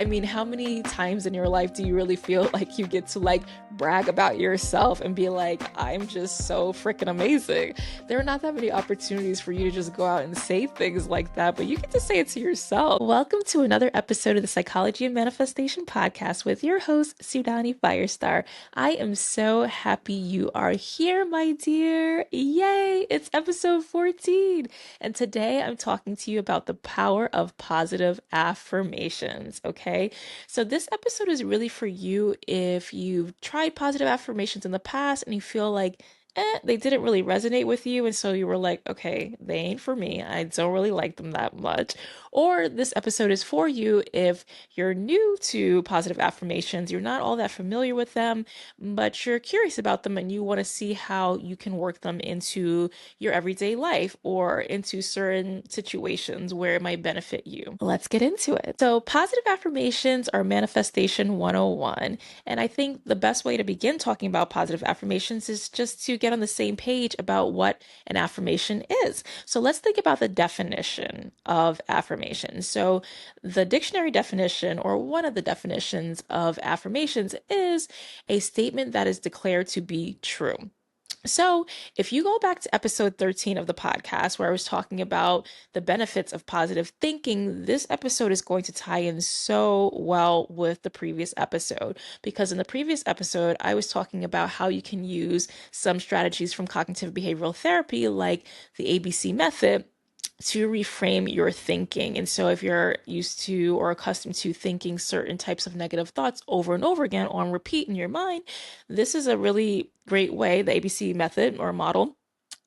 I mean, how many times in your life do you really feel like you get to like brag about yourself and be like, I'm just so freaking amazing? There are not that many opportunities for you to just go out and say things like that, but you get to say it to yourself. Welcome to another episode of the Psychology of Manifestation podcast with your host, Sudani Firestar. I am so happy you are here, my dear. Yay! It's episode 14. And today I'm talking to you about the power of positive affirmations, okay? So this episode is really for you if you've tried positive affirmations in the past and you feel like they didn't really resonate with you. And so you were like, okay, they ain't for me. I don't really like them that much. Or this episode is for you if you're new to positive affirmations, you're not all that familiar with them, but you're curious about them and you want to see how you can work them into your everyday life or into certain situations where it might benefit you. Let's get into it. So, positive affirmations are manifestation 101. And I think the best way to begin talking about positive affirmations is just to get on the same page about what an affirmation is. So, let's think about the definition of affirmation. So, the dictionary definition, or one of the definitions of affirmations, is a statement that is declared to be true. So, if you go back to episode 13 of the podcast, where I was talking about the benefits of positive thinking, this episode is going to tie in so well with the previous episode. Because in the previous episode, I was talking about how you can use some strategies from cognitive behavioral therapy, like the ABC method, to reframe your thinking. And so if you're used to or accustomed to thinking certain types of negative thoughts over and over again on repeat in your mind, this is a really great way. The ABC method or model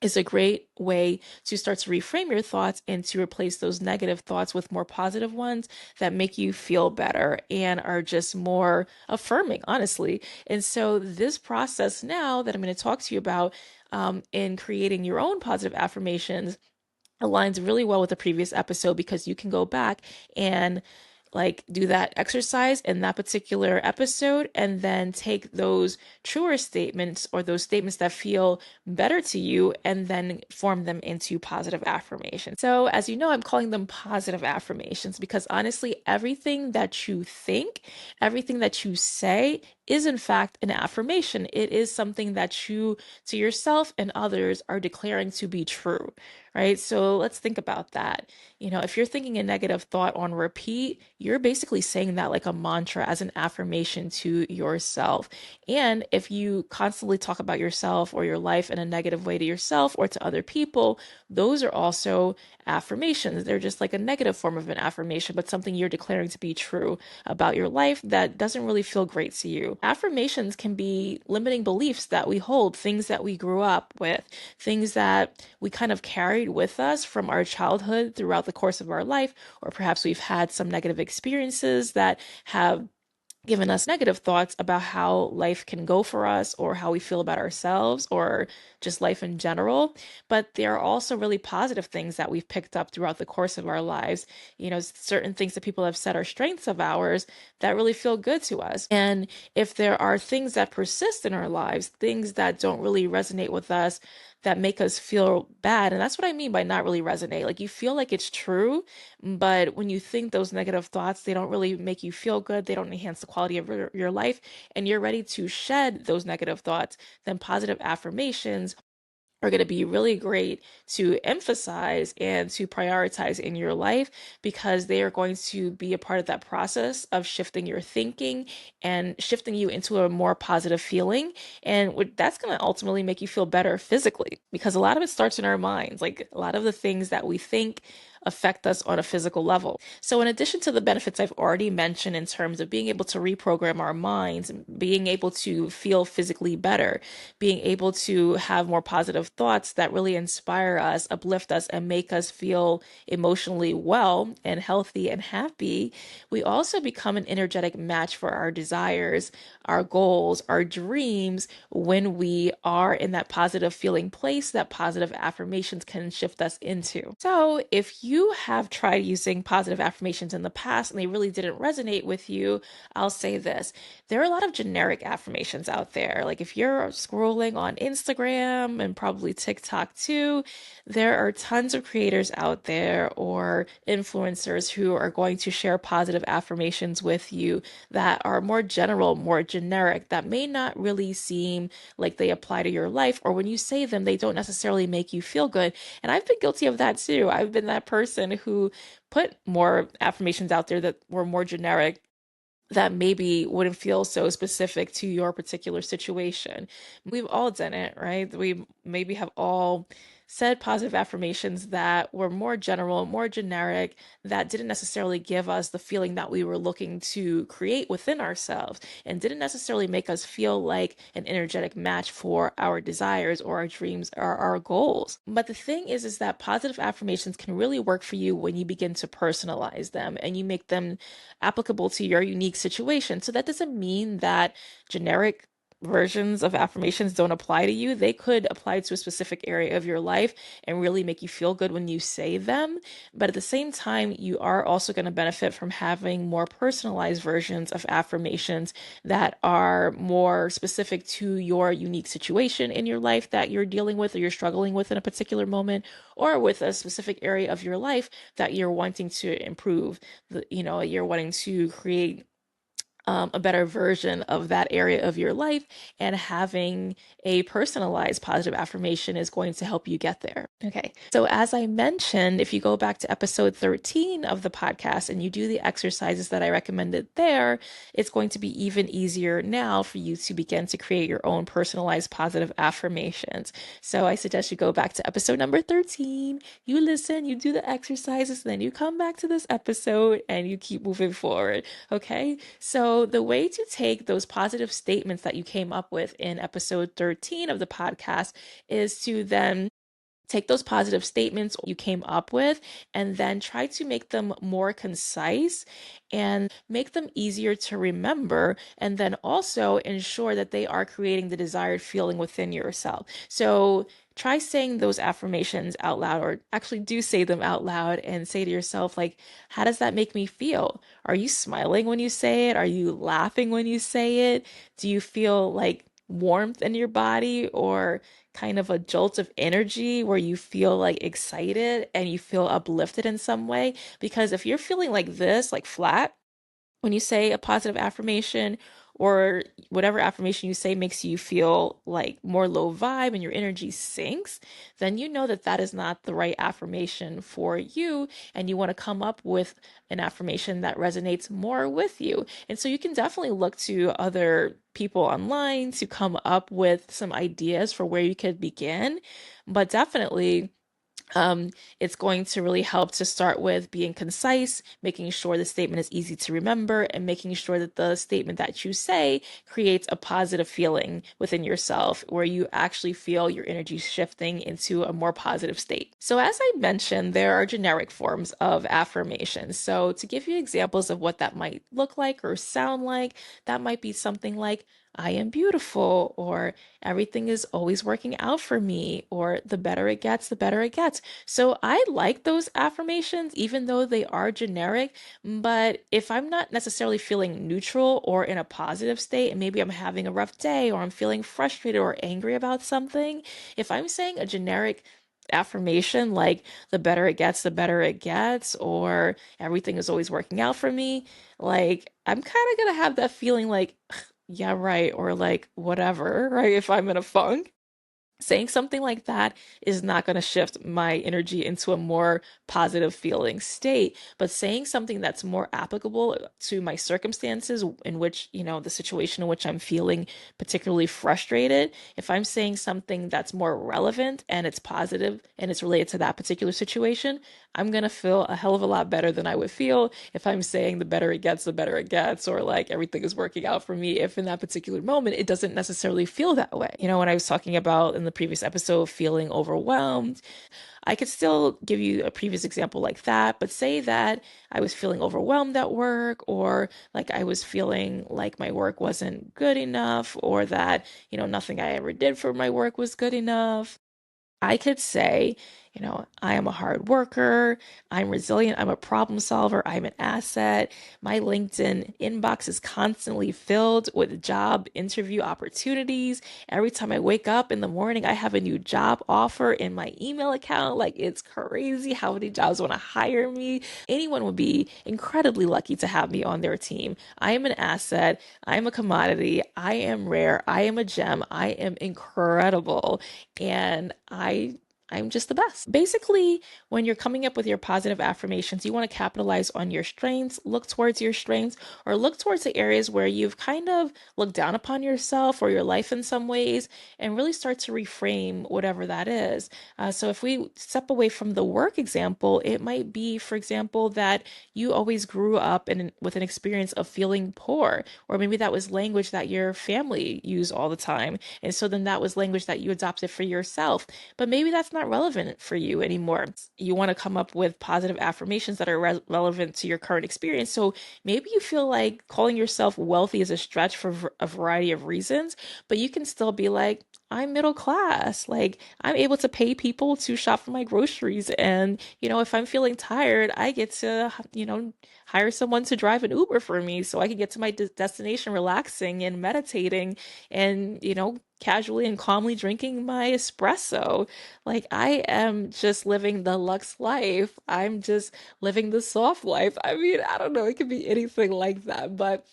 is a great way to start to reframe your thoughts and to replace those negative thoughts with more positive ones that make you feel better and are just more affirming, honestly. And so this process now that I'm going to talk to you about in creating your own positive affirmations aligns really well with the previous episode because you can go back and like do that exercise in that particular episode and then take those truer statements or those statements that feel better to you and then form them into positive affirmations. So, as you know, I'm calling them positive affirmations because honestly, everything that you think, everything that you say is in fact an affirmation. It is something that you to yourself and others are declaring to be true, right? So let's think about that. You know, if you're thinking a negative thought on repeat, you're basically saying that like a mantra as an affirmation to yourself. And if you constantly talk about yourself or your life in a negative way to yourself or to other people, those are also affirmations. They're just like a negative form of an affirmation, but something you're declaring to be true about your life that doesn't really feel great to you. Affirmations can be limiting beliefs that we hold, things that we grew up with, things that we kind of carried with us from our childhood throughout the course of our life, or perhaps we've had some negative experiences that have given us negative thoughts about how life can go for us or how we feel about ourselves or just life in general. But there are also really positive things that we've picked up throughout the course of our lives. You know, certain things that people have said are strengths of ours that really feel good to us. And if there are things that persist in our lives, things that don't really resonate with us, that make us feel bad. And that's what I mean by not really resonate. Like you feel like it's true, but when you think those negative thoughts, they don't really make you feel good. They don't enhance the quality of your life. And you're ready to shed those negative thoughts, then positive affirmations are going to be really great to emphasize and to prioritize in your life because they are going to be a part of that process of shifting your thinking and shifting you into a more positive feeling. And that's going to ultimately make you feel better physically because a lot of it starts in our minds. Like a lot of the things that we think affect us on a physical level. So, in addition to the benefits I've already mentioned in terms of being able to reprogram our minds, being able to feel physically better, being able to have more positive thoughts that really inspire us, uplift us, and make us feel emotionally well and healthy and happy, we also become an energetic match for our desires, our goals, our dreams when we are in that positive feeling place that positive affirmations can shift us into. So, if you you have tried using positive affirmations in the past and they really didn't resonate with you, I'll say this. There are a lot of generic affirmations out there. Like if you're scrolling on Instagram and probably TikTok too, there are tons of creators out there or influencers who are going to share positive affirmations with you that are more general, more generic, that may not really seem like they apply to your life, or when you say them, they don't necessarily make you feel good. And I've been guilty of that too. I've been that person who put more affirmations out there that were more generic that maybe wouldn't feel so specific to your particular situation. We've all done it, right? We maybe have all said positive affirmations that were more general, more generic, that didn't necessarily give us the feeling that we were looking to create within ourselves and didn't necessarily make us feel like an energetic match for our desires or our dreams or our goals. But the thing is that positive affirmations can really work for you when you begin to personalize them and you make them applicable to your unique situation. So that doesn't mean that generic versions of affirmations don't apply to you. They could apply to a specific area of your life and really make you feel good when you say them. But at the same time, you are also going to benefit from having more personalized versions of affirmations that are more specific to your unique situation in your life that you're dealing with or you're struggling with in a particular moment, or with a specific area of your life that you're wanting to improve. You're wanting to create a better version of that area of your life, and having a personalized positive affirmation is going to help you get there. Okay. So, as I mentioned, if you go back to episode 13 of the podcast and you do the exercises that I recommended there, it's going to be even easier now for you to begin to create your own personalized positive affirmations. So, I suggest you go back to episode number 13, you listen, you do the exercises, then you come back to this episode and you keep moving forward. Okay. So, the way to take those positive statements that you came up with in episode 13 of the podcast is to then take those positive statements you came up with and then try to make them more concise and make them easier to remember, and then also ensure that they are creating the desired feeling within yourself. So try saying those affirmations out loud, or actually do say them out loud and say to yourself, like, how does that make me feel? Are you smiling when you say it? Are you laughing when you say it? Do you feel like warmth in your body, or kind of a jolt of energy where you feel like excited and you feel uplifted in some way? Because if you're feeling like this, like flat, when you say a positive affirmation, or whatever affirmation you say makes you feel like more low vibe and your energy sinks, then you know that that is not the right affirmation for you. And you want to come up with an affirmation that resonates more with you. And so you can definitely look to other people online to come up with some ideas for where you could begin. But definitely, um, it's going to really help to start with being concise, making sure the statement is easy to remember, and making sure that the statement that you say creates a positive feeling within yourself where you actually feel your energy shifting into a more positive state. So, as I mentioned, there are generic forms of affirmations. So, to give you examples of what that might look like or sound like, that might be something like, I am beautiful, or everything is always working out for me, or the better it gets, the better it gets. So I like those affirmations, even though they are generic. But if I'm not necessarily feeling neutral or in a positive state, and maybe I'm having a rough day, or I'm feeling frustrated or angry about something, if I'm saying a generic affirmation like the better it gets, the better it gets, or everything is always working out for me, like I'm kind of gonna have that feeling like, yeah, right, or like whatever, right? If I'm in a funk, saying something like that is not going to shift my energy into a more positive feeling state. But saying something that's more applicable to my circumstances, in which, the situation in which I'm feeling particularly frustrated, if I'm saying something that's more relevant and it's positive and it's related to that particular situation, I'm going to feel a hell of a lot better than I would feel if I'm saying the better it gets, the better it gets, or like everything is working out for me, if in that particular moment it doesn't necessarily feel that way. When I was talking about in the previous episode feeling overwhelmed, I could still give you a previous example like that, but say that I was feeling overwhelmed at work, or like I was feeling like my work wasn't good enough, or that, nothing I ever did for my work was good enough. I could say, I am a hard worker. I'm resilient. I'm a problem solver. I'm an asset. My LinkedIn inbox is constantly filled with job interview opportunities. Every time I wake up in the morning, I have a new job offer in my email account. Like, it's crazy how many jobs want to hire me. Anyone would be incredibly lucky to have me on their team. I am an asset. I am a commodity. I am rare. I am a gem. I am incredible. And I'm just the best. Basically, when you're coming up with your positive affirmations, you want to capitalize on your strengths, look towards your strengths, or look towards the areas where you've kind of looked down upon yourself or your life in some ways, and really start to reframe whatever that is. So if we step away from the work example, it might be, for example, that you always grew up with an experience of feeling poor, or maybe that was language that your family used all the time. And so then that was language that you adopted for yourself. But maybe that's not relevant for you anymore. You want to come up with positive affirmations that are relevant to your current experience. So maybe you feel like calling yourself wealthy is a stretch for a variety of reasons, but you can still be like, I'm middle class. Like, I'm able to pay people to shop for my groceries. And, if I'm feeling tired, I get to, hire someone to drive an Uber for me so I can get to my destination relaxing and meditating and, casually and calmly drinking my espresso. Like, I am just living the luxe life. I'm just living the soft life. I mean, I don't know. It could be anything like that, but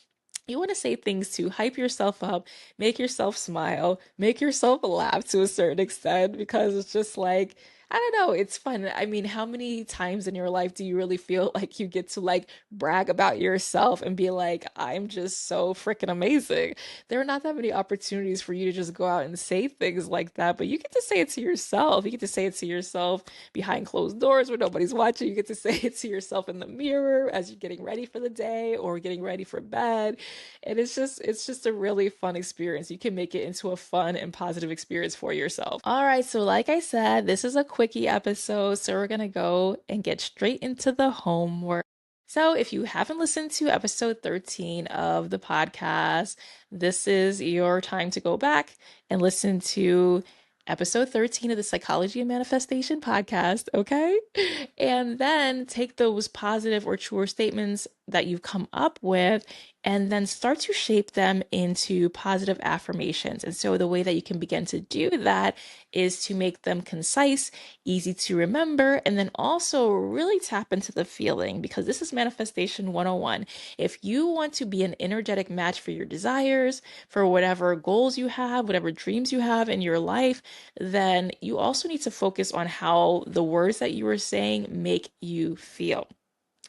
you want to say things to hype yourself up, make yourself smile, make yourself laugh to a certain extent, because it's just like, I don't know, it's fun. I mean, how many times in your life do you really feel like you get to like brag about yourself and be like, I'm just so freaking amazing? There are not that many opportunities for you to just go out and say things like that, but you get to say it to yourself. You get to say it to yourself behind closed doors where nobody's watching. You get to say it to yourself in the mirror as you're getting ready for the day or getting ready for bed. And it's just a really fun experience. You can make it into a fun and positive experience for yourself. All right, so like I said, this is a quickie episode, so we're gonna go and get straight into the homework. So, if you haven't listened to episode 13 of the podcast, this is your time to go back and listen to episode 13 of the Psychology and Manifestation podcast, okay? And then take those positive or truer statements that you've come up with and then start to shape them into positive affirmations. And so the way that you can begin to do that is to make them concise, easy to remember, and then also really tap into the feeling, because this is Manifestation 101. If you want to be an energetic match for your desires, for whatever goals you have, whatever dreams you have in your life, then you also need to focus on how the words that you are saying make you feel.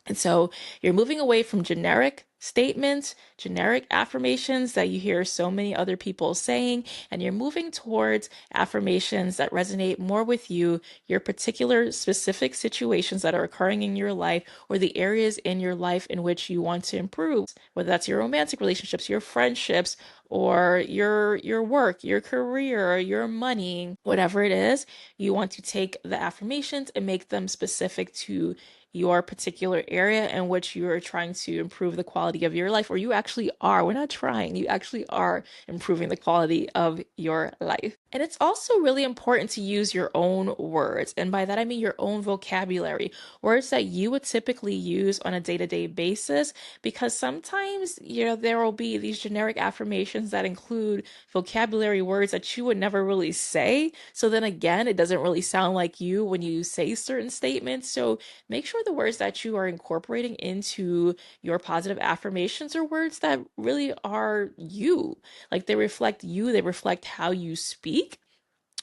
And so you're moving away from generic statements, generic affirmations that you hear so many other people saying, and you're moving towards affirmations that resonate more with you, your particular specific situations that are occurring in your life, or the areas in your life in which you want to improve, whether that's your romantic relationships, your friendships, or your work, your career, your money, whatever it is. You want to take the affirmations and make them specific to your particular area in which you are trying to improve the quality of your life, or you actually are. We're not trying, you actually are improving the quality of your life. And it's also really important to use your own words. And by that, I mean your own vocabulary, words that you would typically use on a day-to-day basis, because sometimes, there will be these generic affirmations that include vocabulary words that you would never really say. So then again, it doesn't really sound like you when you say certain statements. So make sure the words that you are incorporating into your positive affirmations are words that really are you. Like, they reflect you, they reflect how you speak.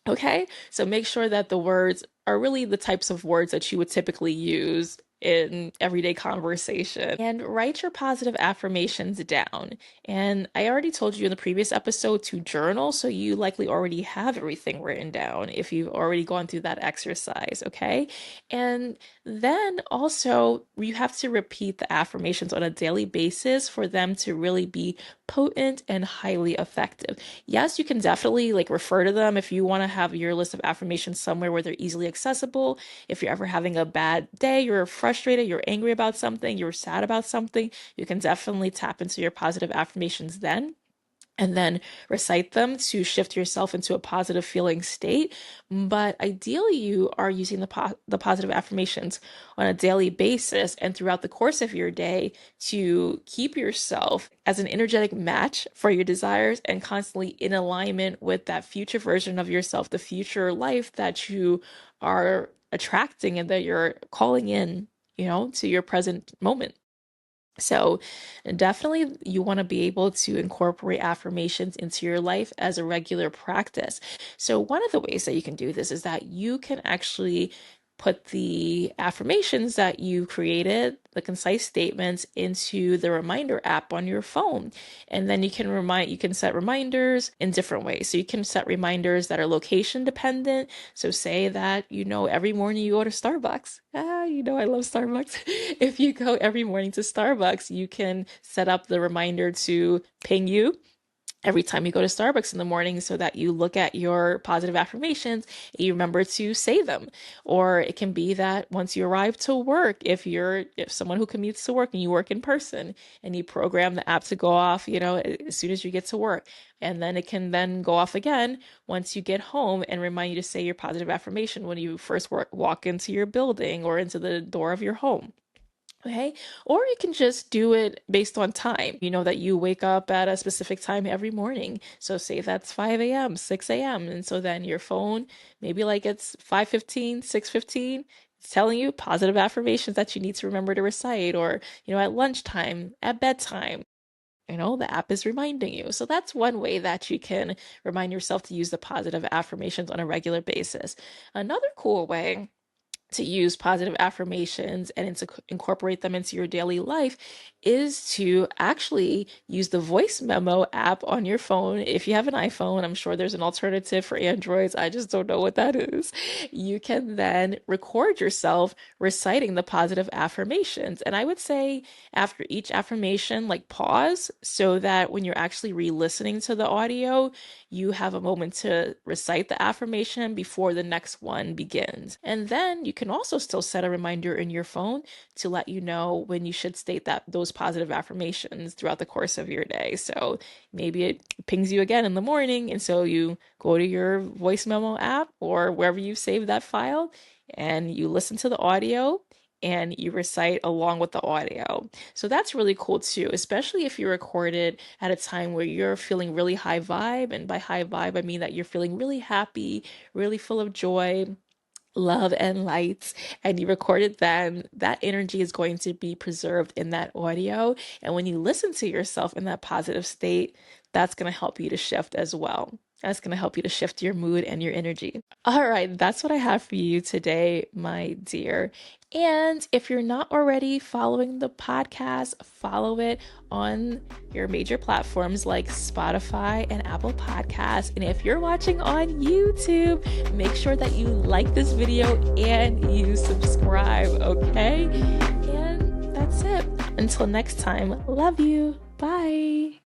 Okay, so make sure that the words are really the types of words that you would typically use in everyday conversation, and write your positive affirmations down. And I already told you in the previous episode to journal, so you likely already have everything written down if you've already gone through that exercise, okay? And then also, you have to repeat the affirmations on a daily basis for them to really be potent and highly effective. Yes, you can definitely like refer to them if you want to have your list of affirmations somewhere where they're easily accessible. If you're ever having a bad day, you're frustrated, you're angry about something, you're sad about something, you can definitely tap into your positive affirmations then. and then recite them to shift yourself into a positive feeling state. But ideally, you are using the positive affirmations on a daily basis and throughout the course of your day to keep yourself as an energetic match for your desires and constantly in alignment with that future version of yourself, the future life that you are attracting and that you're calling in, to your present moment. So, definitely, you want to be able to incorporate affirmations into your life as a regular practice. So, one of the ways that you can do this is that you can actually put the affirmations that you created, the concise statements, into the reminder app on your phone. And then you can set reminders in different ways. So, you can set reminders that are location dependent. So, say that, every morning you go to Starbucks. I love Starbucks. If you go every morning to Starbucks, you can set up the reminder to ping you every time you go to Starbucks in the morning so that you look at your positive affirmations and you remember to say them. Or it can be that once you arrive to work, if someone who commutes to work and you work in person and you program the app to go off, as soon as you get to work. And then it can then go off again once you get home and remind you to say your positive affirmation when you first walk into your building or into the door of your home. Okay. Or you can just do it based on time. You know that you wake up at a specific time every morning. So say that's 5 a.m., 6 a.m. And so then your phone, maybe like it's 5:15, 6:15, it's telling you positive affirmations that you need to remember to recite, or, at lunchtime, at bedtime. The app is reminding you. So that's one way that you can remind yourself to use the positive affirmations on a regular basis. Another cool way to use positive affirmations and to incorporate them into your daily life is to actually use the voice memo app on your phone. If you have an iPhone, I'm sure there's an alternative for Androids. I just don't know what that is. You can then record yourself reciting the positive affirmations. And I would say after each affirmation, like pause so that when you're actually re-listening to the audio, you have a moment to recite the affirmation before the next one begins. And then you can also still set a reminder in your phone to let you know when you should state those positive affirmations throughout the course of your day. So maybe it pings you again in the morning, and so you go to your voice memo app or wherever you save that file and you listen to the audio and you recite along with the audio. So that's really cool too, especially if you record it at a time where you're feeling really high vibe. And by high vibe, I mean that you're feeling really happy, really full of joy, love, and light, and you record it, then that energy is going to be preserved in that audio. And when you listen to yourself in that positive state, that's going to help you to shift as well. That's going to help you to shift your mood and your energy. All right, that's what I have for you today, my dear. And if you're not already following the podcast, follow it on your major platforms like Spotify and Apple Podcasts. And if you're watching on YouTube, make sure that you like this video and you subscribe, okay? And that's it. Until next time, love you. Bye.